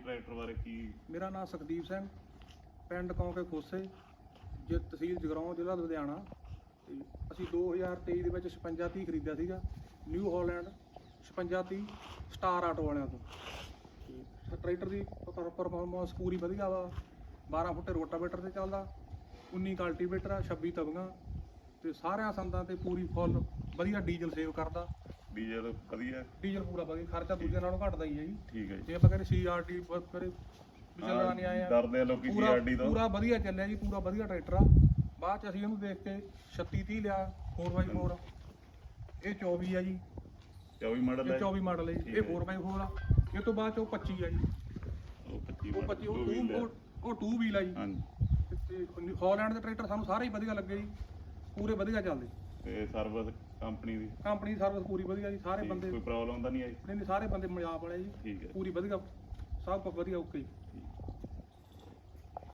Tractor ਬਾਰੇ ਕੀ? ਮੇਰਾ ਨਾਮ ਸੁਖਦੀਪ ਸਿੰਘ, ਪਿੰਡ ਕੌਂਕੇ ਖੋਸੇ, ਤਹਿਸੀਲ ਜਗਰਾਉਂ, ਜ਼ਿਲ੍ਹਾ ਲੁਧਿਆਣਾ। ਤੇ ਅਸੀਂ 2023 ਦੇ ਵਿੱਚ 5630 ਖਰੀਦਿਆ ਸੀਗਾ, ਨਿਊ ਹਾਲੈਂਡ 5630 ਸਟਾਰ ਆਟੋ ਵਾਲਿਆਂ ਤੋਂ। ਤੇ ਟਰੈਕਟਰ ਦੀ ਪਰਫਾਰਮੈਂਸ ਪੂਰੀ ਵਧੀਆ ਵਾ। 12 ਫੁੱਟੇ ਰੋਟਾਵੇਟਰ ਤੇ ਚੱਲਦਾ, 19 ਕਲਟੀਵੇਟਰ ਆ, 26 ਤਵੀਆਂ ਤੇ ਸਾਰਿਆਂ ਸੰਦਾਂ ਤੇ ਪੂਰੀ ਫੁੱਲ ਵਧੀਆ ਡੀਜ਼ਲ ਸੇਵ ਕਰਦਾ। ਡੀਜ਼ਲ ਵਧੀਆ? ਡੀਜ਼ਲ ਪੂਰਾ ਵਧੀਆ, ਖਰਚਾ ਦੂਜੇ ਨਾਲੋਂ ਘਟਦਾ ਹੀ ਹੈ ਜੀ। ਠੀਕ ਹੈ ਜੀ। ਜੇ ਆਪਾਂ ਕਹਿੰਦੇ CRD ਕਰੇ ਚੱਲਣਾ ਨਹੀਂ ਆਇਆ, ਡਰਦੇ ਆ ਲੋਕੀ CRD ਤੋਂ। ਪੂਰਾ ਵਧੀਆ ਚੱਲਿਆ ਜੀ, ਪੂਰਾ ਵਧੀਆ ਟਰੈਕਟਰ ਆ। ਬਾਅਦ ਚ ਅਸੀਂ ਇਹਨੂੰ ਦੇਖ ਕੇ 3630 ਲਿਆ 4x4, ਇਹ 24 ਆ ਜੀ। 24 ਮਾਡਲ ਹੈ? 24 ਮਾਡਲ ਹੈ ਜੀ। ਇਹ 4x4 ਆ। ਇਹ ਤੋਂ ਬਾਅਦ ਚ ਉਹ 25 ਆ ਜੀ। ਉਹ 25 ਉਹ 2 ਵੀਲ ਆ ਜੀ। ਹਾਂਜੀ। ਤੇ ਹਾਲੈਂਡ ਦੇ ਟਰੈਕਟਰ ਸਾਨੂੰ ਸਾਰੇ ਹੀ ਵਧੀਆ ਲੱਗੇ ਜੀ, ਪੂਰੇ ਵਧੀਆ ਚੱਲਦੇ। ਤੇ ਸਰਵਿਸ ਕੰਪਨੀ ਦੀ ਸਰਵਿਸ ਪੂਰੀ ਵਧੀਆ ਜੀ। ਸਾਰੇ ਬੰਦੇ ਕੋਈ ਪ੍ਰੋਬਲਮ ਤਾਂ ਨਹੀਂ ਆਈ? ਨਹੀਂ, ਸਾਰੇ ਬੰਦੇ ਮਜ਼ਾਕ ਵਾਲੇ ਜੀ। ਠੀਕ ਹੈ। ਪੂਰੀ ਵਧੀਆ, ਸਭ ਕੁਝ ਵਧੀਆ, ਓਕੇ ਜੀ।